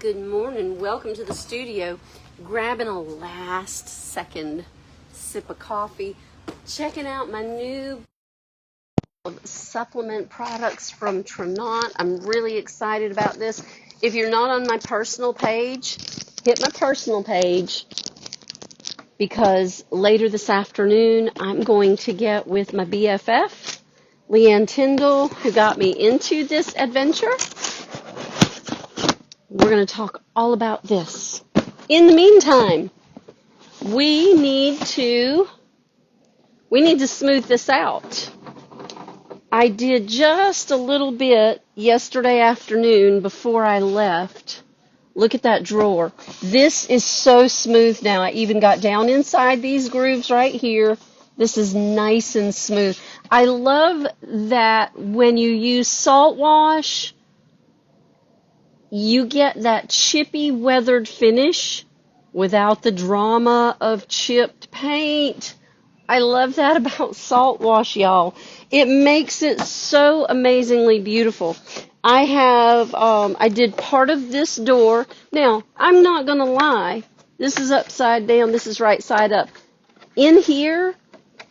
Good morning. Welcome to the studio. Grabbing a last second sip of coffee. Checking out my new supplement products from Trinont. I'm really excited about this. If you're not on my personal page, hit my personal page because later this afternoon I'm going to get with my BFF, Leanne Tyndall, who got me into this adventure. We're going to talk all about this. In the meantime, we need to smooth this out. I did just a little bit yesterday afternoon before I left. Look at that drawer. This is so smooth now. I even got down inside these grooves right here. This is nice and smooth. I love that when you use salt wash, you get that chippy, weathered finish without the drama of chipped paint. I love that about salt wash, y'all. It makes it so amazingly beautiful. I did part of this door. Now, I'm not going to lie. This is upside down. This is right side up. In here,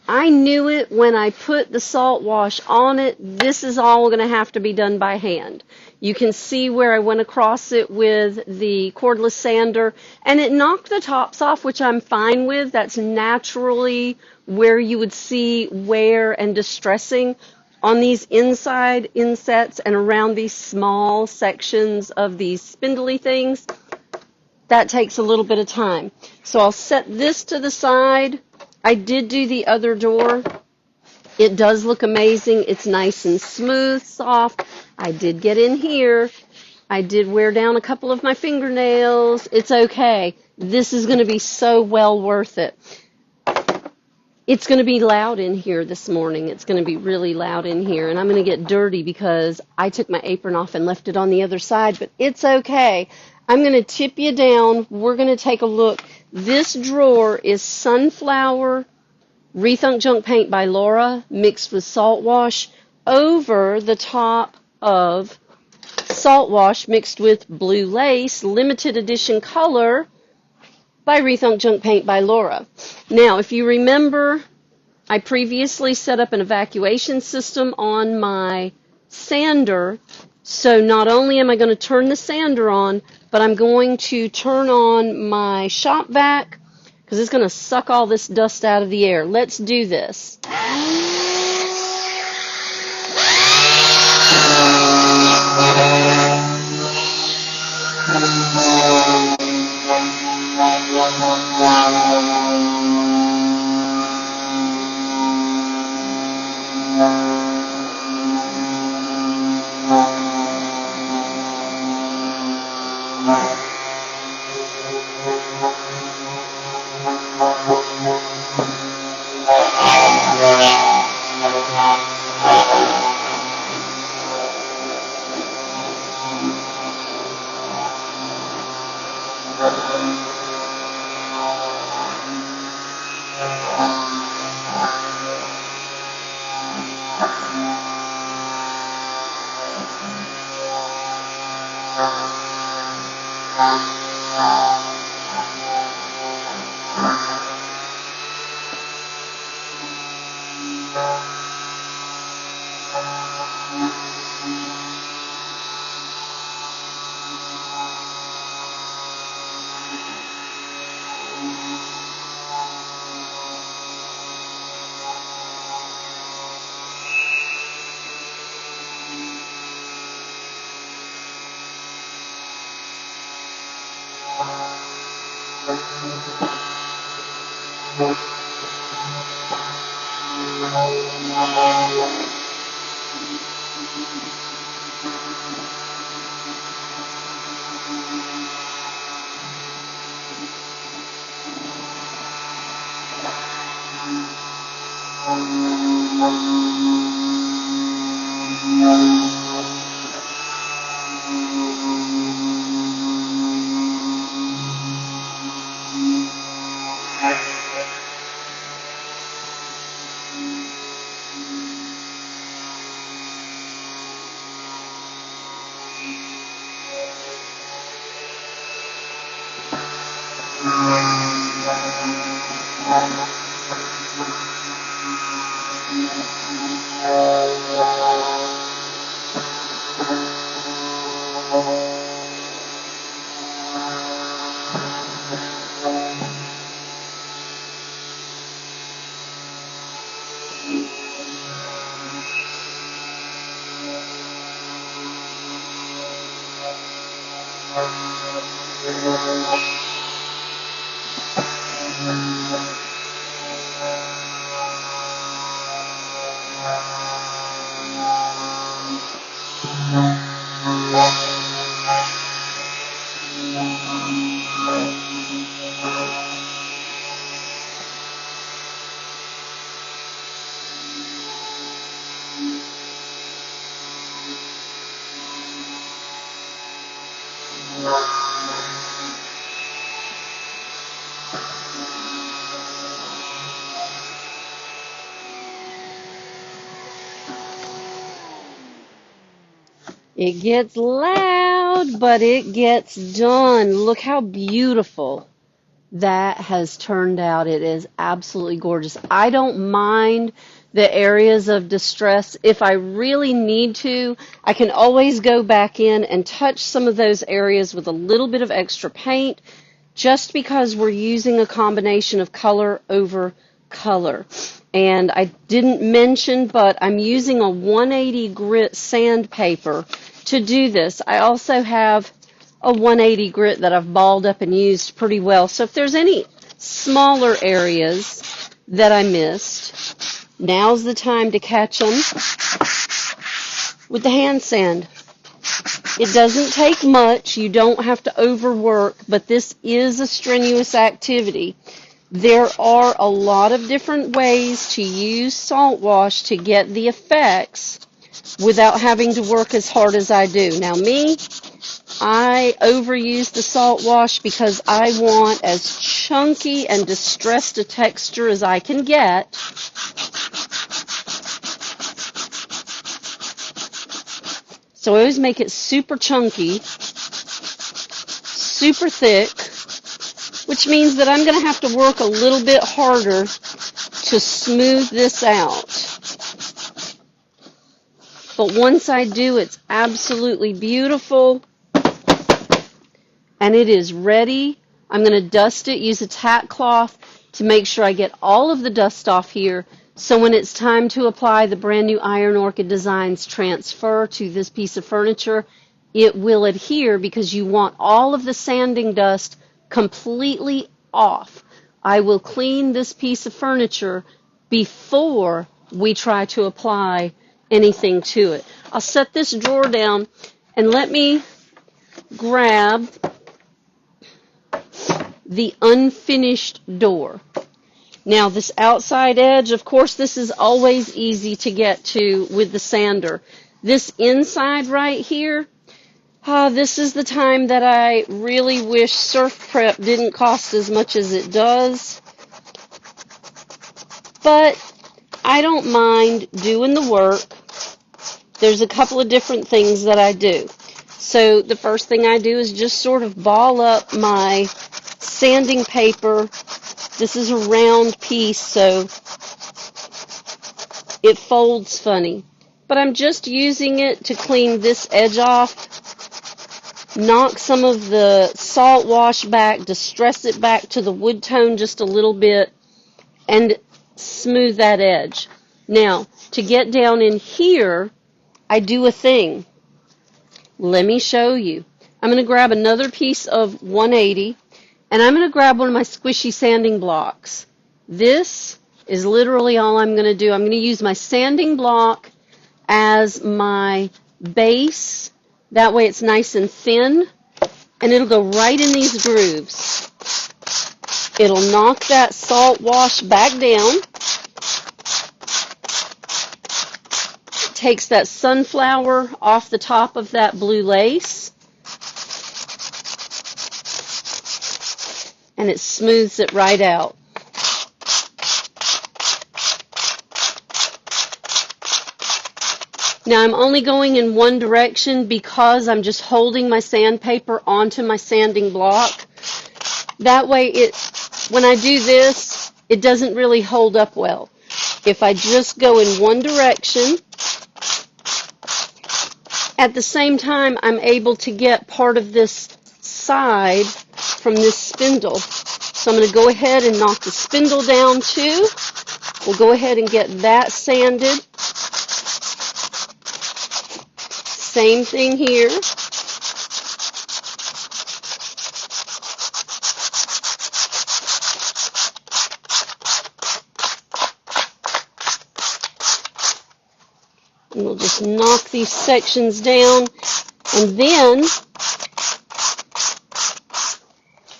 I knew it when I put the salt wash on it. This is all going to have to be done by hand. You can see where I went across it with the cordless sander, and it knocked the tops off, which I'm fine with. That's naturally where you would see wear and distressing on these inside insets and around these small sections of these spindly things. That takes a little bit of time. So I'll set this to the side. I did do the other door. It does look amazing. It's nice and smooth, soft. I did get in here. I did wear down a couple of my fingernails. It's okay. This is going to be so well worth it. It's going to be loud in here this morning. It's going to be really loud in here. And I'm going to get dirty because I took my apron off and left it on the other side. But it's okay. I'm going to tip you down. We're going to take a look. This drawer is Sunflower Rethunk Junk Paint by Laura mixed with salt wash over the top of salt wash mixed with Blue Lace limited edition color by Rethunk Junk Paint by Laura. Now, if you remember, I previously set up an evacuation system on my sander. So not only am I going to turn the sander on, but I'm going to turn on my shop vac because it's going to suck all this dust out of the air. Let's do this. It gets loud, but it gets done. Look how beautiful that has turned out. It is absolutely gorgeous. I don't mind the areas of distress. If I really need to, I can always go back in and touch some of those areas with a little bit of extra paint, just because we're using a combination of color over color. And I didn't mention, but I'm using a 180 grit sandpaper to do this. I also have a 180 grit that I've balled up and used pretty well. So if there's any smaller areas that I missed, now's the time to catch them with the hand sand. It doesn't take much. You don't have to overwork, but this is a strenuous activity. There are a lot of different ways to use salt wash to get the effects without having to work as hard as I do. Now me, I overuse the salt wash because I want as chunky and distressed a texture as I can get. So I always make it super chunky, super thick, which means that I'm going to have to work a little bit harder to smooth this out. But once I do, it's absolutely beautiful. And it is ready. I'm going to dust it, use a tack cloth to make sure I get all of the dust off here. So when it's time to apply the brand new Iron Orchid Designs transfer to this piece of furniture, it will adhere because you want all of the sanding dust completely off. I will clean this piece of furniture before we try to apply anything to it. I'll set this drawer down and let me grab the unfinished door. Now this outside edge, of course, this is always easy to get to with the sander. This inside right here, this is the time that I really wish Surf Prep didn't cost as much as it does. But I don't mind doing the work. There's a couple of different things that I do. So the first thing I do is just sort of ball up my sanding paper. This is a round piece, so it folds funny. But I'm just using it to clean this edge off, knock some of the salt wash back, distress it back to the wood tone just a little bit, and smooth that edge. Now, to get down in here, I do a thing. Let me show you. I'm going to grab another piece of 180, and I'm going to grab one of my squishy sanding blocks. This is literally all I'm going to do. I'm going to use my sanding block as my base. That way it's nice and thin, and it'll go right in these grooves. It'll knock that salt wash back down. Takes that sunflower off the top of that blue lace, and it smooths it right out. Now I'm only going in one direction because I'm just holding my sandpaper onto my sanding block. That way when I do this, it doesn't really hold up well. If I just go in one direction, at the same time, I'm able to get part of this side from this spindle. So I'm going to go ahead and knock the spindle down too. We'll go ahead and get that sanded. Same thing here. knock these sections down, and then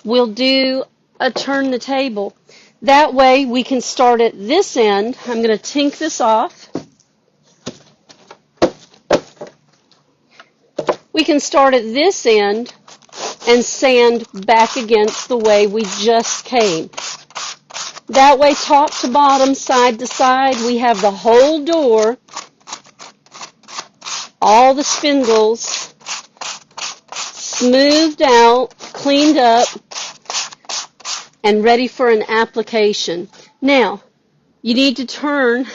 we'll do a turn the table. That way we can start at this end. I'm going to tink this off. We can start at this end and sand back against the way we just came. That way, top to bottom, side to side, we have the whole door, all the spindles smoothed out, cleaned up, and ready for an application. Now, you need to turn,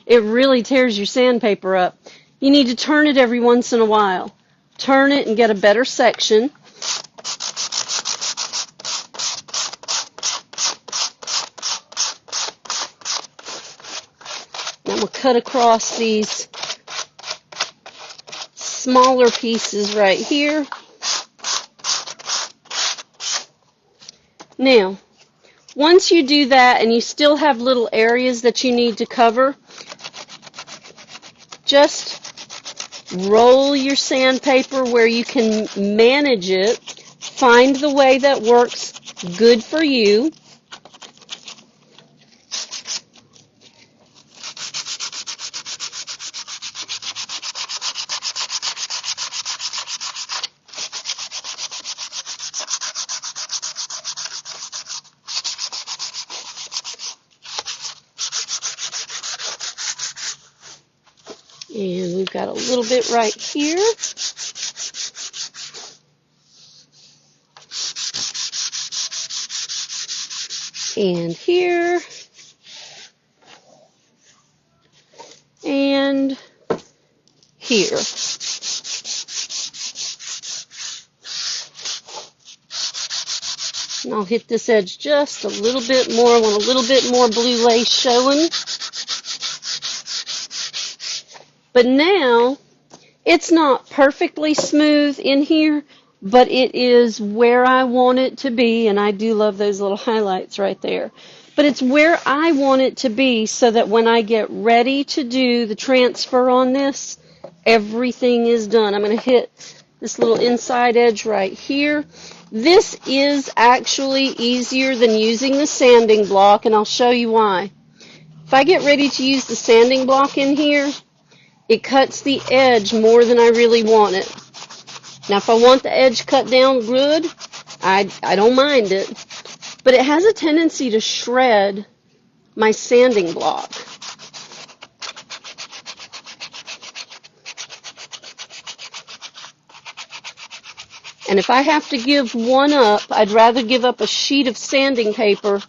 it really tears your sandpaper up. You need to turn it every once in a while. Turn it and get a better section. Now we'll cut across these smaller pieces right here. Now, once you do that and you still have little areas that you need to cover, just roll your sandpaper where you can manage it. Find the way that works good for you. And we've got a little bit right here. And here. And here. And I'll hit this edge just a little bit more. I want a little bit more blue lace showing. But now, it's not perfectly smooth in here, but it is where I want it to be, and I do love those little highlights right there. But it's where I want it to be so that when I get ready to do the transfer on this, everything is done. I'm going to hit this little inside edge right here. This is actually easier than using the sanding block, and I'll show you why. If I get ready to use the sanding block in here, it cuts the edge more than I really want it. Now, if I want the edge cut down good, I don't mind it. But it has a tendency to shred my sanding block. And if I have to give one up, I'd rather give up a sheet of sanding paper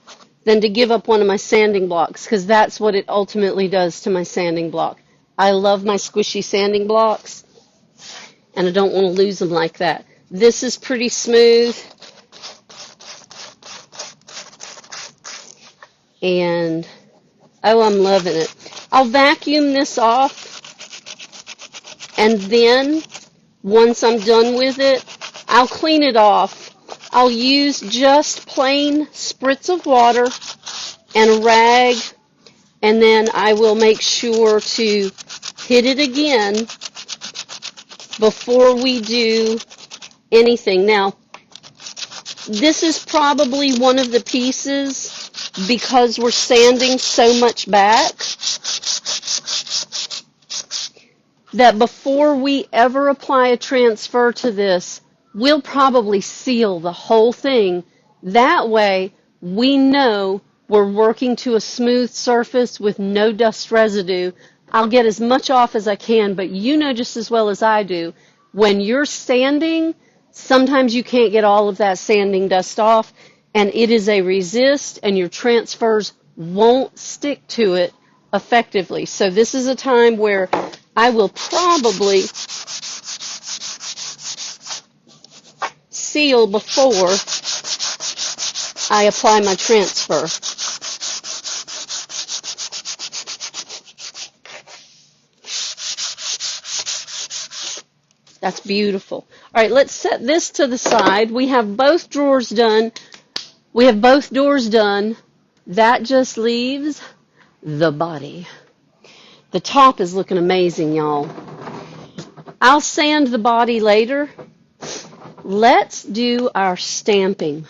than to give up one of my sanding blocks, because that's what it ultimately does to my sanding block. I love my squishy sanding blocks, and I don't want to lose them like that. This is pretty smooth, and oh, I'm loving it. I'll vacuum this off, and then once I'm done with it, I'll clean it off. I'll use just plain spritz of water and a rag, and then I will make sure to hit it again before we do anything. Now, this is probably one of the pieces, because we're sanding so much back, that before we ever apply a transfer to this, we'll probably seal the whole thing. That way, we know we're working to a smooth surface with no dust residue. I'll get as much off as I can, but you know just as well as I do, when you're sanding, sometimes you can't get all of that sanding dust off, and it is a resist, and your transfers won't stick to it effectively. So this is a time where I will probably seal before I apply my transfer. That's beautiful. All right, let's set this to the side. We have both drawers done. We have both doors done. That just leaves the body. The top is looking amazing, y'all. I'll sand the body later. Let's do our stamping.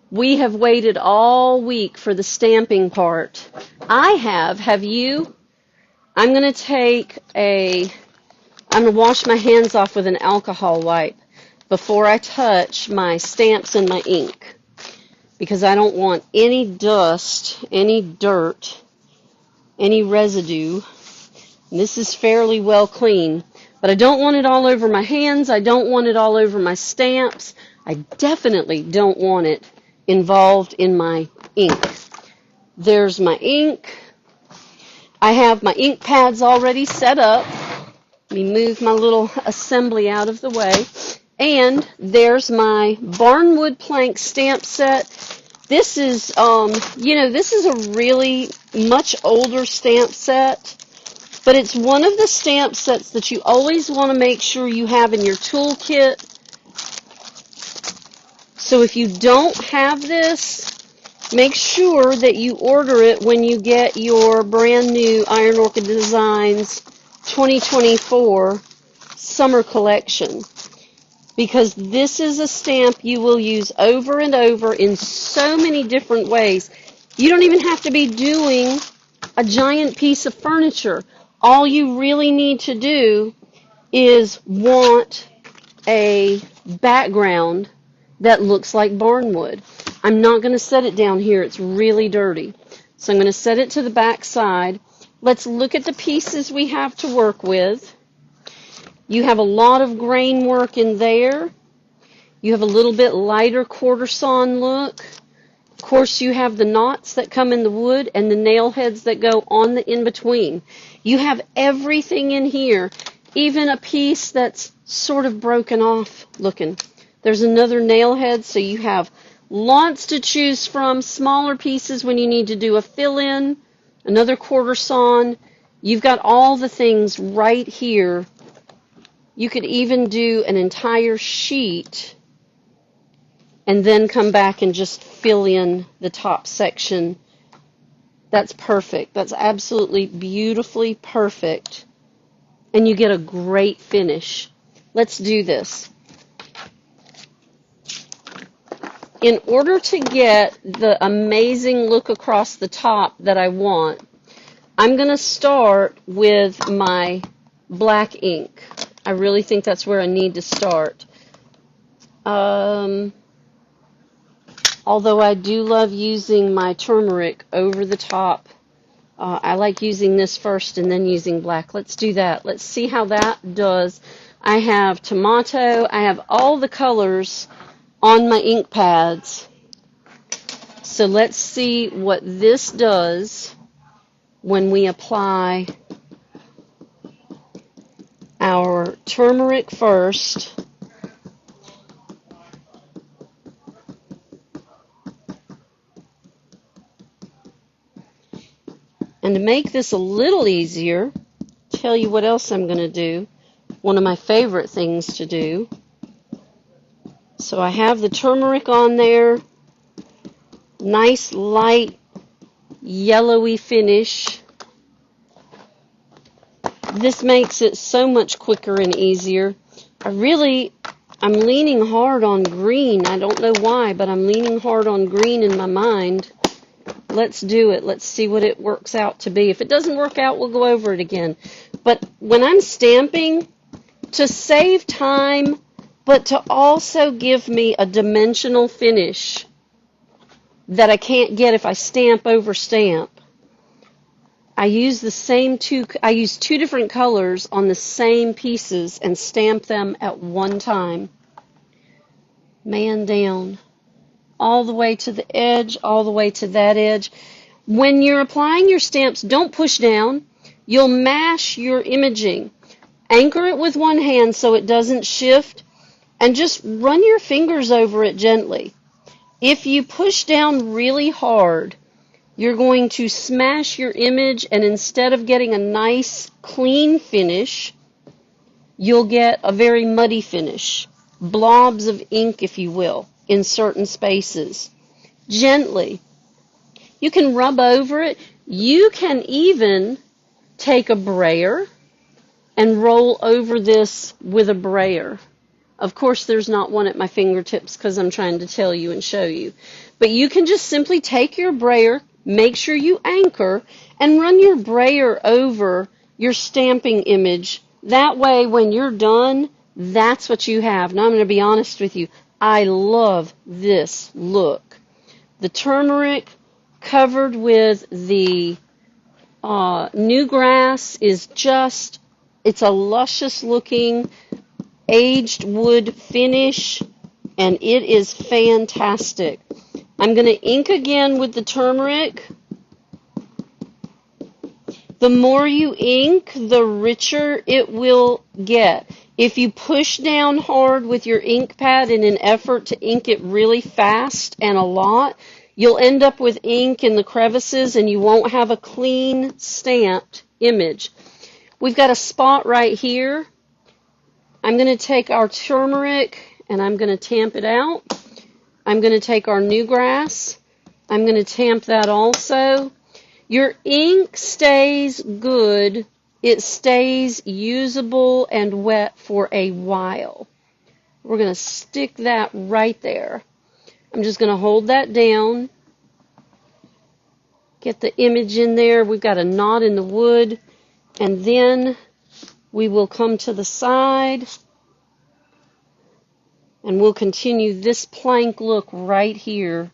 We have waited all week for the stamping part. Have you? I'm going to wash my hands off with an alcohol wipe before I touch my stamps and my ink, because I don't want any dust, any dirt, any residue. And this is fairly well clean, but I don't want it all over my hands. I don't want it all over my stamps. I definitely don't want it involved in my ink. There's my ink. I have my ink pads already set up. Let me move my little assembly out of the way. And there's my Barnwood Plank stamp set. This is, this is a really much older stamp set, but it's one of the stamp sets that you always want to make sure you have in your toolkit. So if you don't have this, make sure that you order it when you get your brand new Iron Orchid Designs 2024 summer collection, because this is a stamp you will use over and over in so many different ways. You don't even have to be doing a giant piece of furniture. All you really need to do is want a background that looks like barnwood. I'm not going to set it down here. It's really dirty. So I'm going to set it to the back side. Let's look at the pieces we have to work with. You have a lot of grain work in there. You have a little bit lighter quarter sawn look. Of course, you have the knots that come in the wood and the nail heads that go on the in-between. You have everything in here, even a piece that's sort of broken off looking. There's another nail head, so you have lots to choose from, smaller pieces when you need to do a fill-in, another quarter sawn. You've got all the things right here. You could even do an entire sheet and then come back and just fill in the top section. That's perfect. That's absolutely beautifully perfect. And you get a great finish. Let's do this. In order to get the amazing look across the top that I want, I'm going to start with my black ink. I really think that's where I need to start. Although I do love using my turmeric over the top, I like using this first and then using black. Let's do that. Let's see how that does. I have tomato. I have all the colors on my ink pads. So let's see what this does when we apply our turmeric first. And to make this a little easier, tell you what else I'm going to do. One of my favorite things to do. So I have the turmeric on there. Nice light yellowy finish. This makes it so much quicker and easier. I'm leaning hard on green. I don't know why, but I'm leaning hard on green in my mind. Let's do it. Let's see what it works out to be. If it doesn't work out, we'll go over it again. But when I'm stamping, to save time, but to also give me a dimensional finish that I can't get if I stamp over stamp, I use two different colors on the same pieces and stamp them at one time. Man down. All the way to the edge, all the way to that edge. When you're applying your stamps, don't push down. You'll mash your imaging. Anchor it with one hand so it doesn't shift, and just run your fingers over it gently. If you push down really hard, you're going to smash your image, and instead of getting a nice, clean finish, you'll get a very muddy finish. Blobs of ink, if you will, in certain spaces. Gently. You can rub over it. You can even take a brayer and roll over this with a brayer. Of course, there's not one at my fingertips because I'm trying to tell you and show you. But you can just simply take your brayer, make sure you anchor, and run your brayer over your stamping image. That way, when you're done, that's what you have. Now, I'm going to be honest with you. I love this look. The turmeric covered with the new grass is just, it's a luscious looking aged wood finish, and it is fantastic. I'm going to ink again with the turmeric. The more you ink, the richer it will get. If you push down hard with your ink pad in an effort to ink it really fast and a lot, you'll end up with ink in the crevices and you won't have a clean stamped image. We've got a spot right here. I'm going to take our turmeric and I'm going to tamp it out. I'm going to take our new grass. I'm going to tamp that also. Your ink stays good. It stays usable and wet for a while. We're going to stick that right there. I'm just going to hold that down. Get the image in there. We've got a knot in the wood. And then we will come to the side. And we'll continue this plank look right here.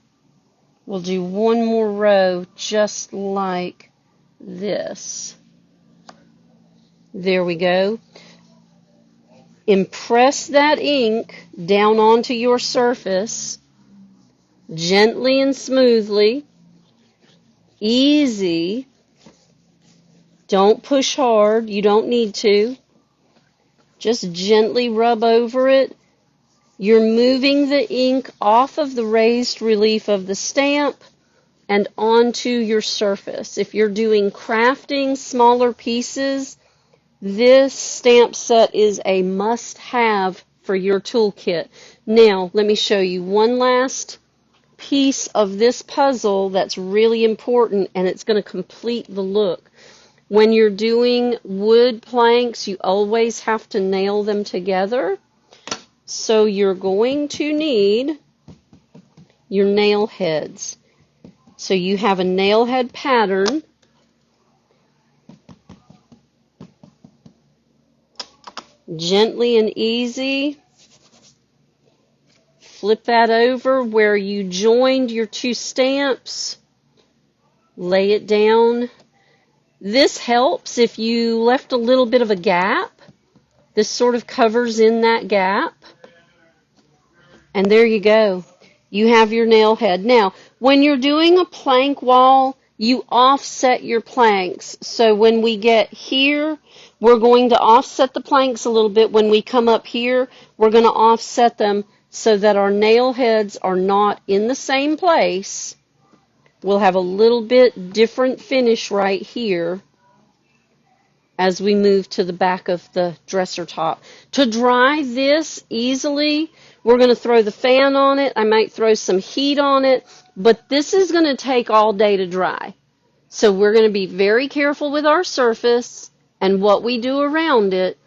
We'll do one more row just like this. There we go. Impress that ink down onto your surface, gently and smoothly. Easy. Don't push hard. You don't need to. Just gently rub over it. You're moving the ink off of the raised relief of the stamp and onto your surface. If you're doing crafting smaller pieces, this stamp set is a must-have for your toolkit. Now, let me show you one last piece of this puzzle that's really important, and it's going to complete the look. When you're doing wood planks, you always have to nail them together. So you're going to need your nail heads. So you have a nail head pattern. Gently and easy. Flip that over where you joined your two stamps. Lay it down. This helps if you left a little bit of a gap. This sort of covers in that gap. And there you go. You have your nail head. Now, when you're doing a plank wall, you offset your planks. So when we get here, we're going to offset the planks a little bit. When we come up here, we're going to offset them so that our nail heads are not in the same place. We'll have a little bit different finish right here as we move to the back of the dresser top. To dry this easily, we're going to throw the fan on it. I might throw some heat on it, but this is going to take all day to dry. So we're going to be very careful with our surface and what we do around it,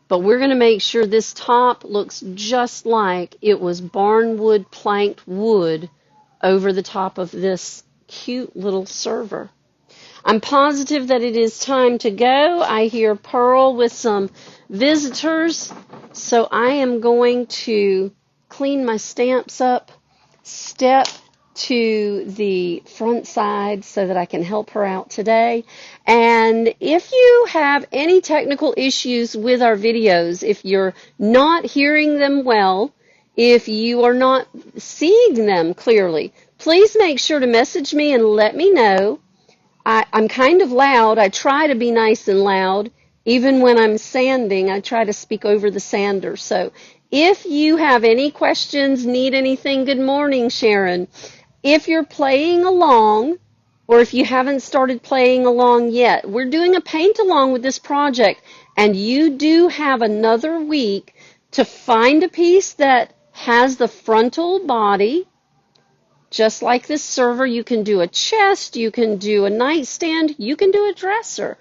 but we're going to make sure this top looks just like it was barnwood planked wood over the top of this cute little server. I'm positive that it is time to go. I hear Pearl with some visitors, so I am going to clean my stamps up, step to the front side so that I can help her out today. And if you have any technical issues with our videos, if you're not hearing them well, if you are not seeing them clearly, please make sure to message me and let me know. I'm kind of loud. I try to be nice and loud. Even when I'm sanding, I try to speak over the sander. So if you have any questions, need anything, good morning, Sharon. If you're playing along, or if you haven't started playing along yet, we're doing a paint along with this project, and you do have another week to find a piece that has the frontal body. Just like this server, you can do a chest, you can do a nightstand, you can do a dresser.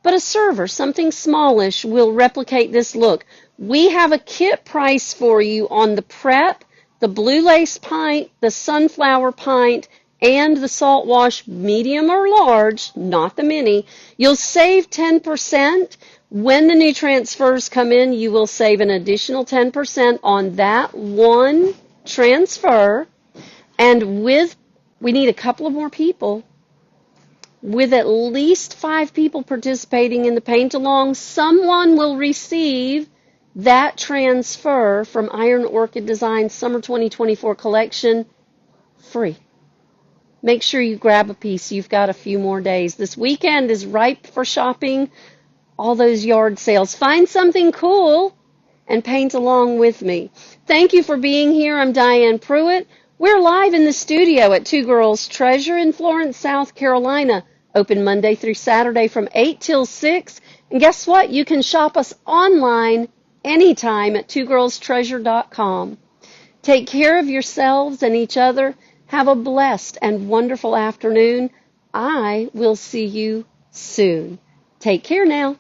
but a server, something smallish, will replicate this look. We have a kit price for you on the prep, the blue lace pint, the sunflower pint, and the salt wash medium or large, not the mini. You'll save 10%. When the new transfers come in, you will save an additional 10% on that one transfer. And we need a couple of more people. With at least 5 people participating in the paint along, someone will receive that transfer from Iron Orchid Design Summer 2024 collection free. Make sure you grab a piece. You've got a few more days. This weekend is ripe for shopping. All those yard sales. Find something cool and paint along with me. Thank you for being here. I'm Diane Pruitt. We're live in the studio at Two Girls Treasure in Florence, South Carolina. Open Monday through Saturday from 8 till 6. And guess what? You can shop us online anytime at twogirlstreasure.com. Take care of yourselves and each other. Have a blessed and wonderful afternoon. I will see you soon. Take care now.